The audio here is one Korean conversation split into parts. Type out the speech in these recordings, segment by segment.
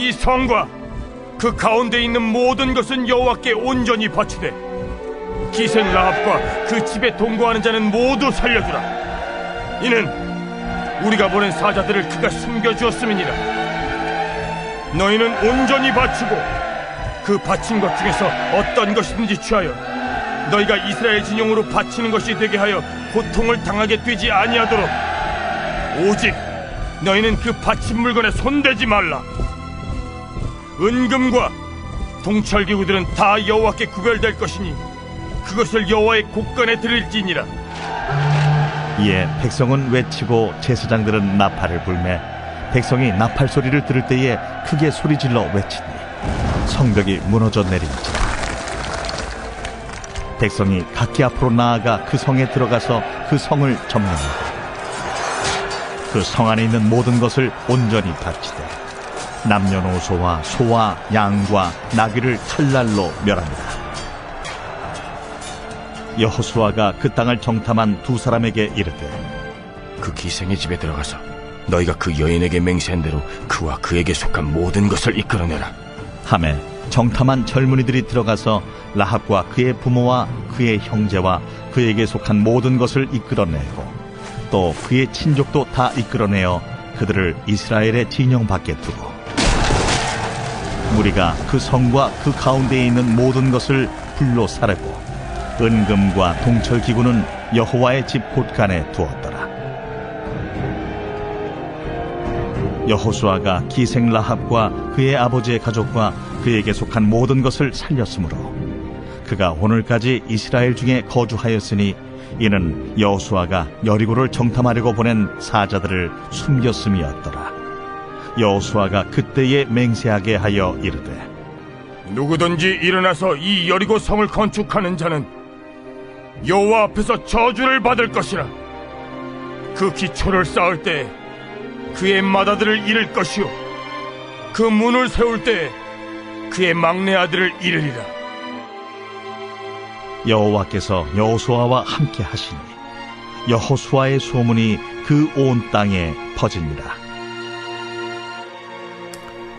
이 성과 그 가운데 있는 모든 것은 여호와께 온전히 바치되 기생 라합과 그 집에 동거하는 자는 모두 살려주라. 이는 우리가 보낸 사자들을 그가 숨겨주었음이니라. 너희는 온전히 바치고 그 바친 것 중에서 어떤 것이든지 취하여 너희가 이스라엘 진영으로 바치는 것이 되게 하여 고통을 당하게 되지 아니하도록 오직 너희는 그 바친 물건에 손대지 말라. 은금과 동철기구들은 다 여호와께 구별될 것이니 그것을 여호와의 곳간에 드릴지니라. 이에 백성은 외치고 제사장들은 나팔을 불매 백성이 나팔 소리를 들을 때에 크게 소리질러 외치니 성벽이 무너져 내린지라. 백성이 각기 앞으로 나아가 그 성에 들어가서 그 성을 점령하고 그 성 안에 있는 모든 것을 온전히 바치되 남녀노소와 소와 양과 나귀를 칼날로 멸합니다. 여호수아가 그 땅을 정탐한 두 사람에게 이르되 그 기생의 집에 들어가서 너희가 그 여인에게 맹세한 대로 그와 그에게 속한 모든 것을 이끌어내라 하매 정탐한 젊은이들이 들어가서 라합과 그의 부모와 그의 형제와 그에게 속한 모든 것을 이끌어내고 또 그의 친족도 다 이끌어내어 그들을 이스라엘의 진영 밖에 두고 무리가 그 성과 그 가운데에 있는 모든 것을 불로 사르고 은금과 동철기구는 여호와의 집 곳간에 두었더라. 여호수아가 기생 라합과 그의 아버지의 가족과 그에게 속한 모든 것을 살렸으므로 그가 오늘까지 이스라엘 중에 거주하였으니 이는 여호수아가 여리고를 정탐하려고 보낸 사자들을 숨겼음이었더라. 여호수아가 그때에 맹세하게 하여 이르되 누구든지 일어나서 이 여리고 성을 건축하는 자는 여호와 앞에서 저주를 받을 것이라. 그 기초를 쌓을 때 그의 맏아들을 잃을 것이요 그 문을 세울 때 그의 막내 아들을 잃으리라. 여호와께서 여호수아와 함께 하시니 여호수아의 소문이 그 온 땅에 퍼지니라.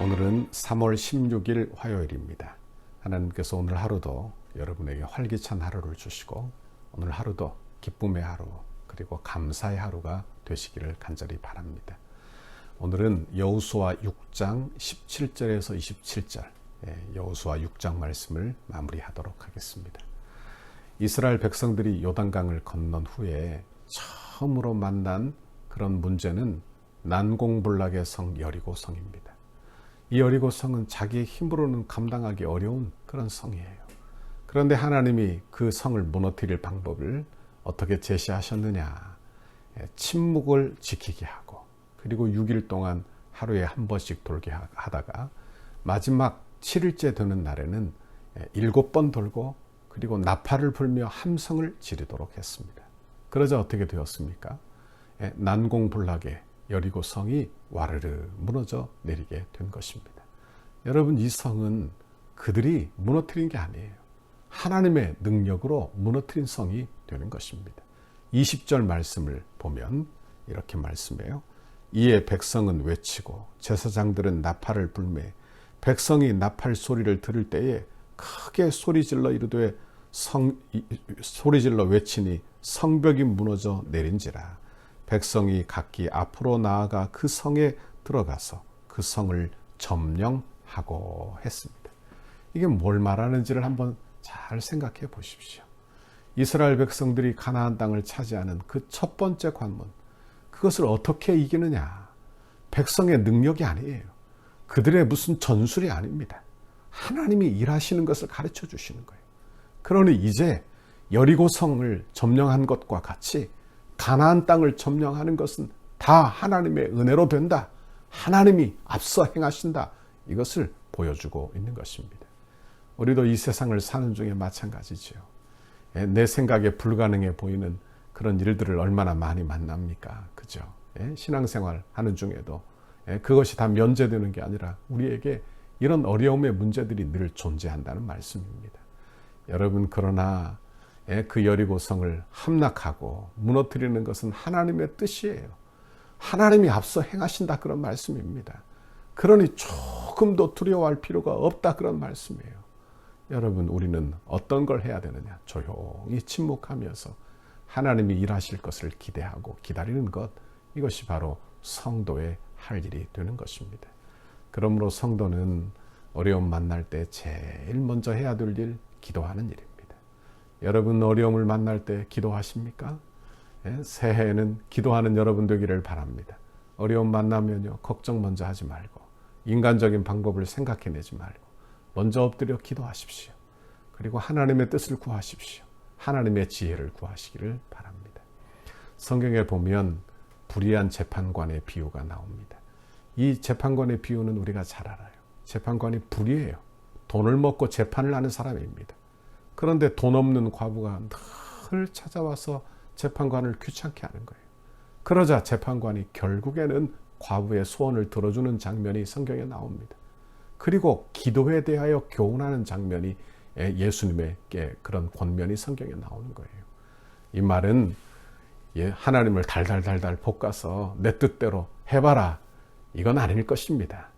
오늘은 3월 16일 화요일입니다. 하나님께서 오늘 하루도 여러분에게 활기찬 하루를 주시고 오늘 하루도 기쁨의 하루 그리고 감사의 하루가 되시기를 간절히 바랍니다. 오늘은 여호수아 6장 17절에서 27절 여호수아 6장 말씀을 마무리하도록 하겠습니다. 이스라엘 백성들이 요단강을 건넌 후에 처음으로 만난 그런 문제는 난공불락의 성 여리고성입니다. 이 여리고성은 자기의 힘으로는 감당하기 어려운 그런 성이에요. 그런데 하나님이 그 성을 무너뜨릴 방법을 어떻게 제시하셨느냐. 침묵을 지키게 하고 그리고 6일 동안 하루에 한 번씩 돌게 하다가 마지막 7일째 되는 날에는 7번 돌고 그리고 나팔을 불며 함성을 지르도록 했습니다. 그러자 어떻게 되었습니까? 난공불락의 여리고성이 와르르 무너져 내리게 된 것입니다. 여러분, 이 성은 그들이 무너뜨린 게 아니에요. 하나님의 능력으로 무너뜨린 성이 되는 것입니다. 20절 말씀을 보면 이렇게 말씀해요. 이에 백성은 외치고 제사장들은 나팔을 불매 백성이 나팔 소리를 들을 때에 크게 소리질러 이르되 소리질러 외치니 성벽이 무너져 내린지라. 백성이 각기 앞으로 나아가 그 성에 들어가서 그 성을 점령하고 했습니다. 이게 뭘 말하는지를 한번 잘 생각해 보십시오. 이스라엘 백성들이 가나안 땅을 차지하는 그 첫 번째 관문, 그것을 어떻게 이기느냐? 백성의 능력이 아니에요. 그들의 무슨 전술이 아닙니다. 하나님이 일하시는 것을 가르쳐 주시는 거예요. 그러니 이제 여리고성을 점령한 것과 같이 가나안 땅을 점령하는 것은 다 하나님의 은혜로 된다. 하나님이 앞서 행하신다. 이것을 보여주고 있는 것입니다. 우리도 이 세상을 사는 중에 마찬가지죠. 내 생각에 불가능해 보이는 그런 일들을 얼마나 많이 만납니까? 그죠? 신앙생활 하는 중에도 그것이 다 면제되는 게 아니라 우리에게 이런 어려움의 문제들이 늘 존재한다는 말씀입니다. 여러분, 그러나 그 여리고성을 함락하고 무너뜨리는 것은 하나님의 뜻이에요. 하나님이 앞서 행하신다, 그런 말씀입니다. 그러니 조금도 두려워할 필요가 없다, 그런 말씀이에요. 여러분, 우리는 어떤 걸 해야 되느냐? 조용히 침묵하면서 하나님이 일하실 것을 기대하고 기다리는 것, 이것이 바로 성도의 할 일이 되는 것입니다. 그러므로 성도는 어려움 만날 때 제일 먼저 해야 될 일, 기도하는 일입니다. 여러분, 어려움을 만날 때 기도하십니까? 새해에는 기도하는 여러분 되기를 바랍니다. 어려움 만나면요, 걱정 먼저 하지 말고 인간적인 방법을 생각해내지 말고 먼저 엎드려 기도하십시오. 그리고 하나님의 뜻을 구하십시오. 하나님의 지혜를 구하시기를 바랍니다. 성경에 보면 불의한 재판관의 비유가 나옵니다. 이 재판관의 비유는 우리가 잘 알아요. 재판관이 불의해요. 돈을 먹고 재판을 하는 사람입니다. 그런데 돈 없는 과부가 늘 찾아와서 재판관을 귀찮게 하는 거예요. 그러자 재판관이 결국에는 과부의 소원을 들어주는 장면이 성경에 나옵니다. 그리고 기도에 대하여 교훈하는 장면이 예수님의 그런 권면이 성경에 나오는 거예요. 이 말은 하나님을 달달달달 볶아서 내 뜻대로 해봐라, 이건 아닐 것입니다.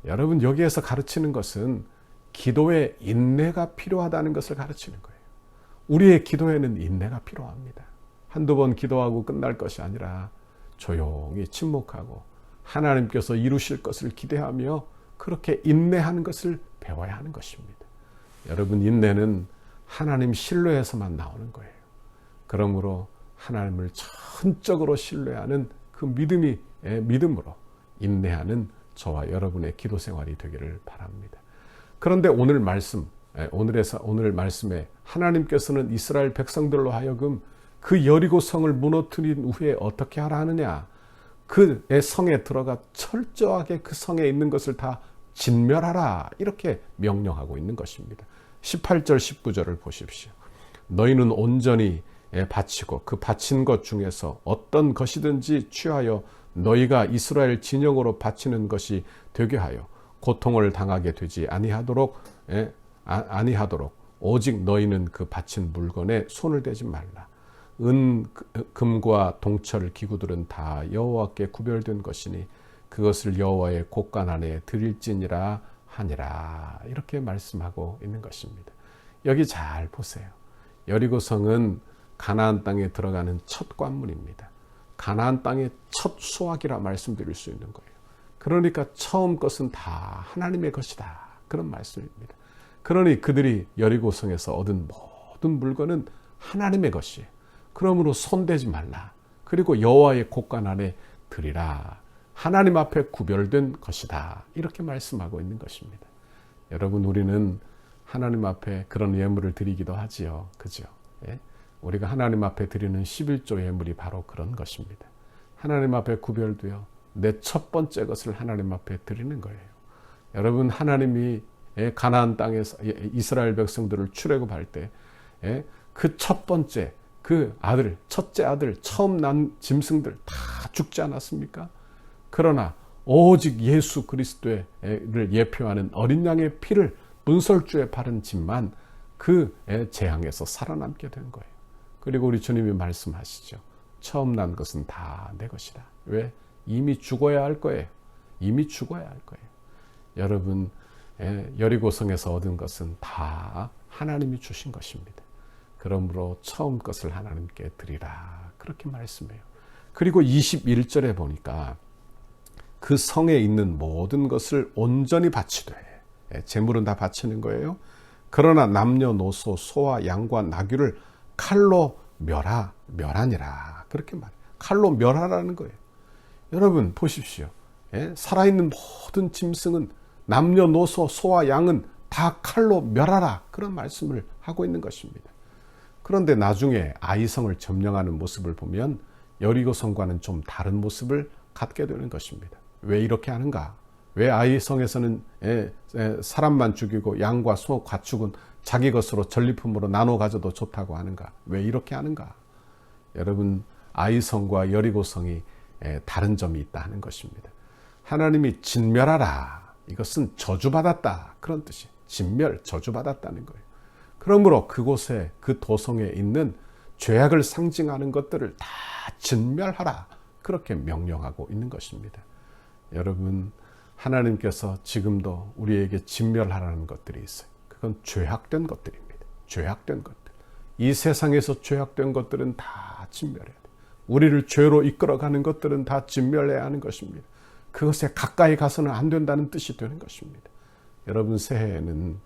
여러분, 여기에서 가르치는 것은 기도에 인내가 필요하다는 것을 가르치는 거예요. 우리의 기도에는 인내가 필요합니다. 한두 번 기도하고 끝날 것이 아니라 조용히 침묵하고 하나님께서 이루실 것을 기대하며 그렇게 인내하는 것을 배워야 하는 것입니다. 여러분, 인내는 하나님 신뢰에서만 나오는 거예요. 그러므로 하나님을 전적으로 신뢰하는 그 믿음으로 인내하는 저와 여러분의 기도 생활이 되기를 바랍니다. 그런데 오늘 말씀에 하나님께서는 이스라엘 백성들로 하여금 그 여리고 성을 무너뜨린 후에 어떻게 하라 하느냐? 그의 성에 들어가 철저하게 그 성에 있는 것을 다 진멸하라, 이렇게 명령하고 있는 것입니다. 18절 19절을 보십시오. 너희는 온전히 바치고 그 바친 것 중에서 어떤 것이든지 취하여 너희가 이스라엘 진영으로 바치는 것이 되게 하여 고통을 당하게 되지 아니하도록 오직 너희는 그 바친 물건에 손을 대지 말라. 금과 동철 기구들은 다 여호와께 구별된 것이니 그것을 여호와의 곳간 안에 드릴지니라 하니라, 이렇게 말씀하고 있는 것입니다. 여기 잘 보세요. 여리고성은 가나안 땅에 들어가는 첫 관문입니다. 가나안 땅의 첫 수확이라 말씀드릴 수 있는 거예요. 그러니까 처음 것은 다 하나님의 것이다, 그런 말씀입니다. 그러니 그들이 여리고성에서 얻은 모든 물건은 하나님의 것이에요. 그러므로 손대지 말라. 그리고 여호와의 곳간 안에 드리라. 하나님 앞에 구별된 것이다, 이렇게 말씀하고 있는 것입니다. 여러분, 우리는 하나님 앞에 그런 예물을 드리기도 하지요. 그죠? 예? 우리가 하나님 앞에 드리는 11조 예물이 바로 그런 것입니다. 하나님 앞에 구별되어 내 첫 번째 것을 하나님 앞에 드리는 거예요. 여러분, 하나님이 가나안 땅에서 이스라엘 백성들을 출애굽할 때 그 첫 번째 그 아들, 첫째 아들, 처음 난 짐승들 다 죽지 않았습니까? 그러나 오직 예수 그리스도를 예표하는 어린 양의 피를 문설주에 바른 짐만 그 재앙에서 살아남게 된 거예요. 그리고 우리 주님이 말씀하시죠. 처음 난 것은 다 내 것이다. 왜? 이미 죽어야 할 거예요. 이미 죽어야 할 거예요. 여러분, 여리고성에서 얻은 것은 다 하나님이 주신 것입니다. 그러므로 처음 것을 하나님께 드리라, 그렇게 말씀해요. 그리고 21절에 보니까 그 성에 있는 모든 것을 온전히 바치되, 재물은 다 바치는 거예요. 그러나 남녀노소 소와 양과 나귀를 칼로 멸하니라, 그렇게 말해요. 칼로 멸하라는 거예요. 여러분 보십시오. 살아있는 모든 짐승은, 남녀노소 소와 양은 다 칼로 멸하라, 그런 말씀을 하고 있는 것입니다. 그런데 나중에 아이성을 점령하는 모습을 보면 여리고성과는 좀 다른 모습을 갖게 되는 것입니다. 왜 이렇게 하는가? 왜 아이성에서는 사람만 죽이고 양과 소, 가축은 자기 것으로 전리품으로 나눠 가져도 좋다고 하는가? 왜 이렇게 하는가? 여러분, 아이성과 여리고성이 다른 점이 있다 하는 것입니다. 하나님이 진멸하라, 이것은 저주받았다, 그런 뜻이, 진멸, 저주받았다는 거예요. 그러므로 그곳에, 그 도성에 있는 죄악을 상징하는 것들을 다 진멸하라, 그렇게 명령하고 있는 것입니다. 여러분, 하나님께서 지금도 우리에게 진멸하라는 것들이 있어요. 그건 죄악된 것들입니다. 죄악된 것들. 이 세상에서 죄악된 것들은 다 진멸해야 돼요. 우리를 죄로 이끌어가는 것들은 다 진멸해야 하는 것입니다. 그것에 가까이 가서는 안 된다는 뜻이 되는 것입니다. 여러분, 새해에는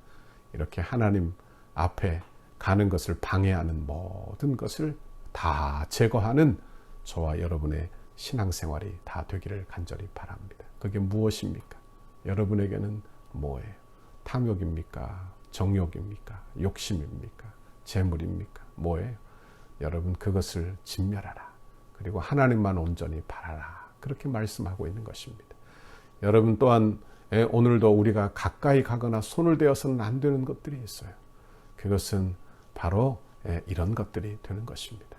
이렇게 하나님 앞에 가는 것을 방해하는 모든 것을 다 제거하는 저와 여러분의 신앙생활이 다 되기를 간절히 바랍니다. 그게 무엇입니까? 여러분에게는 뭐예요? 탐욕입니까? 정욕입니까? 욕심입니까? 재물입니까? 뭐예요? 여러분, 그것을 진멸하라. 그리고 하나님만 온전히 바라라. 그렇게 말씀하고 있는 것입니다. 여러분 또한 오늘도 우리가 가까이 가거나 손을 대어서는 안 되는 것들이 있어요. 그것은 바로 이런 것들이 되는 것입니다.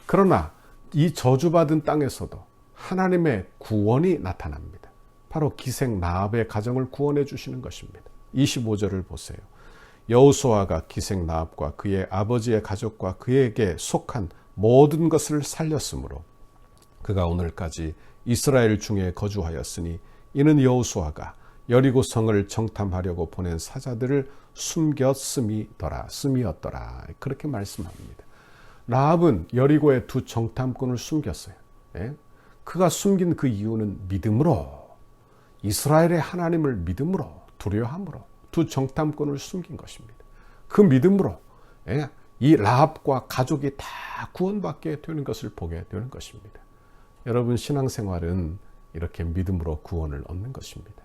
그러나 이 저주받은 땅에서도 하나님의 구원이 나타납니다. 바로 기생 라합의 가정을 구원해 주시는 것입니다. 25절을 보세요. 여호수아가 기생 라합과 그의 아버지의 가족과 그에게 속한 모든 것을 살렸으므로 그가 오늘까지 이스라엘 중에 거주하였으니 이는 여호수아가 여리고 성을 정탐하려고 보낸 사자들을 숨겼음이더라. 그렇게 말씀합니다. 라합은 여리고의 두 정탐꾼을 숨겼어요. 그가 숨긴 그 이유는 믿음으로, 이스라엘의 하나님을 믿음으로, 두려워함으로 두 정탐꾼을 숨긴 것입니다. 그 믿음으로 이 라합과 가족이 다 구원받게 되는 것을 보게 되는 것입니다. 여러분, 신앙생활은 이렇게 믿음으로 구원을 얻는 것입니다.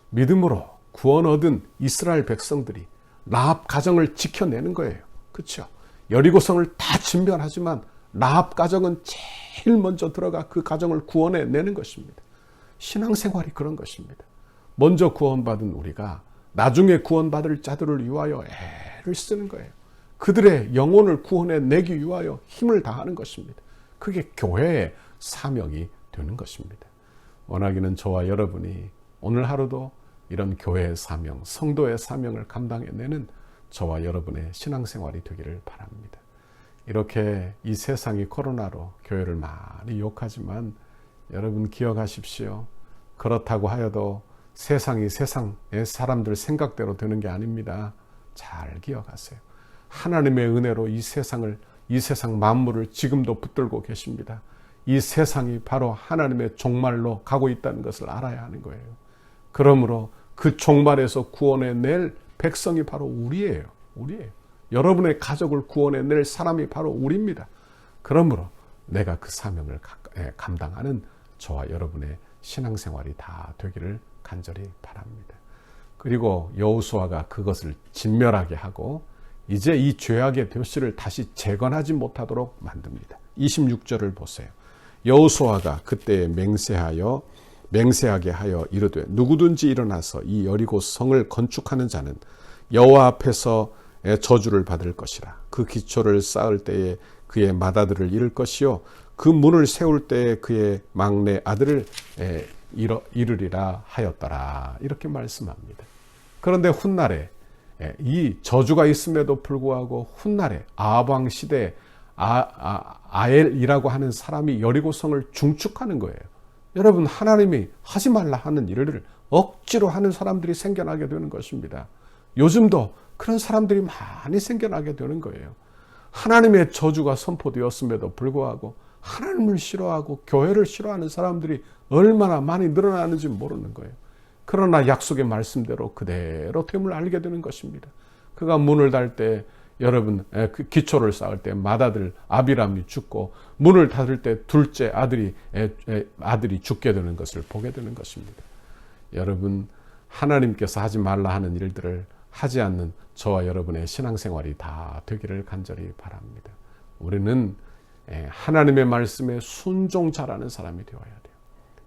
믿음으로 구원 얻은 이스라엘 백성들이 라합 가정을 지켜내는 거예요. 그렇죠? 여리고성을 다 진멸하지만 라합 가정은 제일 먼저 들어가 그 가정을 구원해내는 것입니다. 신앙생활이 그런 것입니다. 먼저 구원받은 우리가 나중에 구원받을 자들을 위하여 애를 쓰는 거예요. 그들의 영혼을 구원해내기 위하여 힘을 다하는 것입니다. 그게 교회의 사명이 되는 것입니다. 원하기는 저와 여러분이 오늘 하루도 이런 교회의 사명, 성도의 사명을 감당해내는 저와 여러분의 신앙생활이 되기를 바랍니다. 이렇게 이 세상이 코로나로 교회를 많이 욕하지만 여러분 기억하십시오. 그렇다고 하여도 세상이 세상의 사람들 생각대로 되는 게 아닙니다. 잘 기억하세요. 하나님의 은혜로 이 세상 만물을 지금도 붙들고 계십니다. 이 세상이 바로 하나님의 종말로 가고 있다는 것을 알아야 하는 거예요. 그러므로 그 종말에서 구원해낼 백성이 바로 우리예요. 여러분의 가족을 구원해낼 사람이 바로 우리입니다. 그러므로 내가 그 사명을 감당하는 저와 여러분의 신앙생활이 다 되기를 간절히 바랍니다. 그리고 여호수아가 그것을 진멸하게 하고 이제 이 죄악의 돛실을 다시 재건하지 못하도록 만듭니다. 26절을 보세요. 여호수아가 그때 맹세하게 하여 이르되 누구든지 일어나서 이 여리고 성을 건축하는 자는 여호와 앞에서 저주를 받을 것이라. 그 기초를 쌓을 때에 그의 맏아들을 잃을 것이요 그 문을 세울 때에 그의 막내 아들을 잃으리라 하였더라. 이렇게 말씀합니다. 그런데 훗날에 이 저주가 있음에도 불구하고 훗날에 아합 왕 시대에 아엘이라고 하는 사람이 여리고성을 중축하는 거예요. 여러분, 하나님이 하지 말라 하는 일을 억지로 하는 사람들이 생겨나게 되는 것입니다. 요즘도 그런 사람들이 많이 생겨나게 되는 거예요. 하나님의 저주가 선포되었음에도 불구하고 하나님을 싫어하고 교회를 싫어하는 사람들이 얼마나 많이 늘어나는지 모르는 거예요. 그러나 약속의 말씀대로 그대로 됨을 알게 되는 것입니다. 그가 문을 달 때 여러분 그 기초를 쌓을 때 맏아들 아비람이 죽고 문을 닫을 때 둘째 아들이 죽게 되는 것을 보게 되는 것입니다. 여러분, 하나님께서 하지 말라 하는 일들을 하지 않는 저와 여러분의 신앙생활이 다 되기를 간절히 바랍니다. 우리는 하나님의 말씀에 순종 잘하는 사람이 되어야 돼요.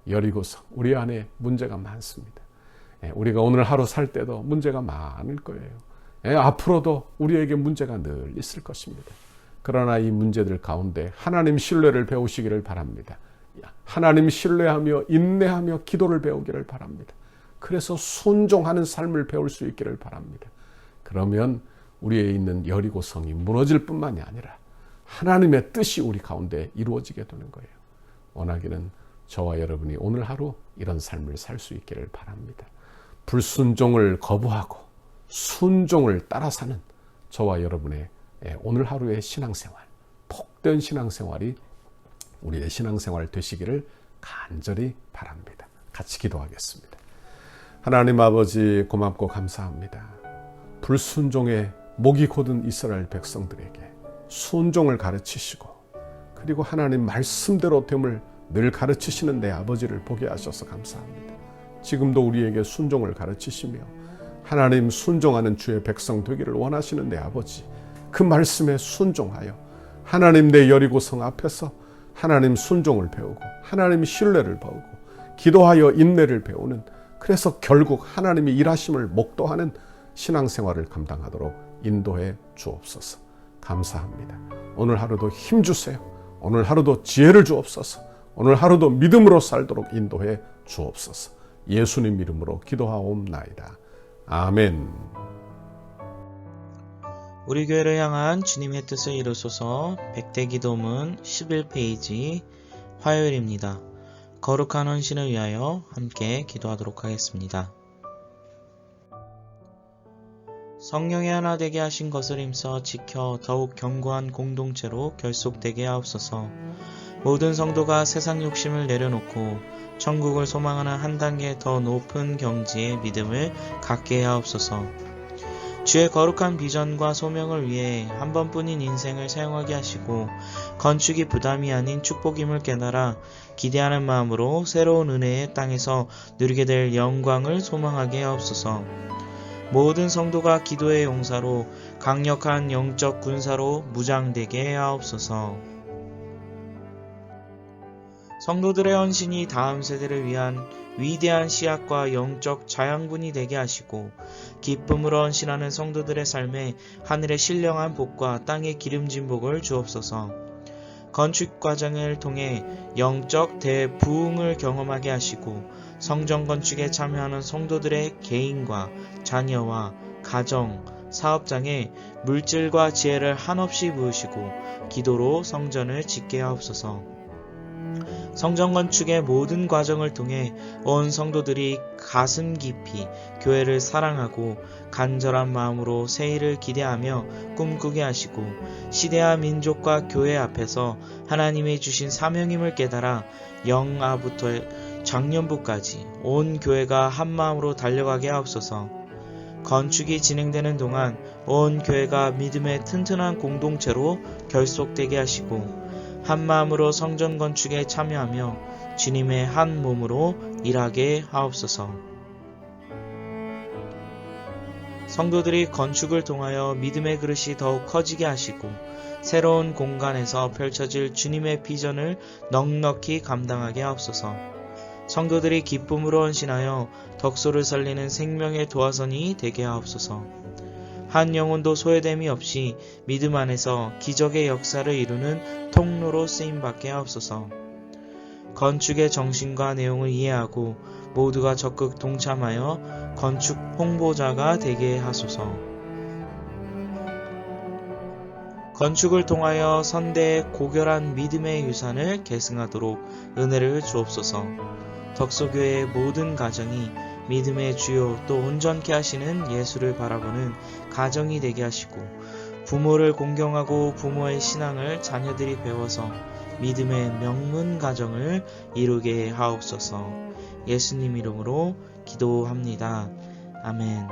여리고성, 우리 안에 문제가 많습니다. 우리가 오늘 하루 살 때도 문제가 많을 거예요. 앞으로도 우리에게 문제가 늘 있을 것입니다. 그러나 이 문제들 가운데 하나님 신뢰를 배우시기를 바랍니다. 하나님 신뢰하며 인내하며 기도를 배우기를 바랍니다. 그래서 순종하는 삶을 배울 수 있기를 바랍니다. 그러면 우리에 있는 여리고성이 무너질 뿐만이 아니라 하나님의 뜻이 우리 가운데 이루어지게 되는 거예요. 원하기는 저와 여러분이 오늘 하루 이런 삶을 살 수 있기를 바랍니다. 불순종을 거부하고 순종을 따라 사는 저와 여러분의 오늘 하루의 신앙생활, 복된 신앙생활이 우리의 신앙생활 되시기를 간절히 바랍니다. 같이 기도하겠습니다. 하나님 아버지, 고맙고 감사합니다. 불순종의 목이 곧은 이스라엘 백성들에게 순종을 가르치시고, 그리고 하나님 말씀대로 됨을 늘 가르치시는 내 아버지를 보게 하셔서 감사합니다. 지금도 우리에게 순종을 가르치시며 하나님 순종하는 주의 백성 되기를 원하시는 내 아버지, 그 말씀에 순종하여 하나님 내 여리고성 앞에서 하나님 순종을 배우고 하나님 신뢰를 배우고 기도하여 인내를 배우는, 그래서 결국 하나님이 일하심을 목도하는 신앙생활을 감당하도록 인도해 주옵소서. 감사합니다. 오늘 하루도 힘주세요. 오늘 하루도 지혜를 주옵소서. 오늘 하루도 믿음으로 살도록 인도해 주옵소서. 예수님 이름으로 기도하옵나이다. 아멘. 우리 교회를 향한 주님의 뜻을 이루소서. 100대 기도문 11페이지 화요일입니다. 거룩한 헌신을 위하여 함께 기도하도록 하겠습니다. 성령의 하나 되게 하신 것을 힘써 지켜 더욱 견고한 공동체로 결속되게 하옵소서. 모든 성도가 세상 욕심을 내려놓고 천국을 소망하는 한 단계 더 높은 경지의 믿음을 갖게 하옵소서. 주의 거룩한 비전과 소명을 위해 한 번뿐인 인생을 사용하게 하시고 건축이 부담이 아닌 축복임을 깨달아 기대하는 마음으로 새로운 은혜의 땅에서 누리게 될 영광을 소망하게 하옵소서. 모든 성도가 기도의 용사로 강력한 영적 군사로 무장되게 하옵소서. 성도들의 헌신이 다음 세대를 위한 위대한 씨앗과 영적 자양분이 되게 하시고 기쁨으로 헌신하는 성도들의 삶에 하늘의 신령한 복과 땅의 기름진 복을 주옵소서. 건축 과정을 통해 영적 대부흥을 경험하게 하시고 성전 건축에 참여하는 성도들의 개인과 자녀와 가정, 사업장에 물질과 지혜를 한없이 부으시고 기도로 성전을 짓게 하옵소서. 성전 건축의 모든 과정을 통해 온 성도들이 가슴 깊이 교회를 사랑하고 간절한 마음으로 새 일을 기대하며 꿈꾸게 하시고 시대와 민족과 교회 앞에서 하나님이 주신 사명임을 깨달아 영아부터 장년부까지 온 교회가 한 마음으로 달려가게 하옵소서. 건축이 진행되는 동안 온 교회가 믿음의 튼튼한 공동체로 결속되게 하시고 한 마음으로 성전 건축에 참여하며 주님의 한 몸으로 일하게 하옵소서. 성도들이 건축을 통하여 믿음의 그릇이 더욱 커지게 하시고 새로운 공간에서 펼쳐질 주님의 비전을 넉넉히 감당하게 하옵소서. 성도들이 기쁨으로 헌신하여 덕소를 살리는 생명의 도화선이 되게 하옵소서. 한 영혼도 소외됨이 없이 믿음 안에서 기적의 역사를 이루는 통로로 쓰임받게 하옵소서. 건축의 정신과 내용을 이해하고 모두가 적극 동참하여 건축 홍보자가 되게 하소서. 건축을 통하여 선대의 고결한 믿음의 유산을 계승하도록 은혜를 주옵소서. 덕소교회의 모든 가정이 믿음의 주요 또 온전케 하시는 예수를 바라보는 가정이 되게 하시고 부모를 공경하고 부모의 신앙을 자녀들이 배워서 믿음의 명문 가정을 이루게 하옵소서. 예수님 이름으로 기도합니다. 아멘.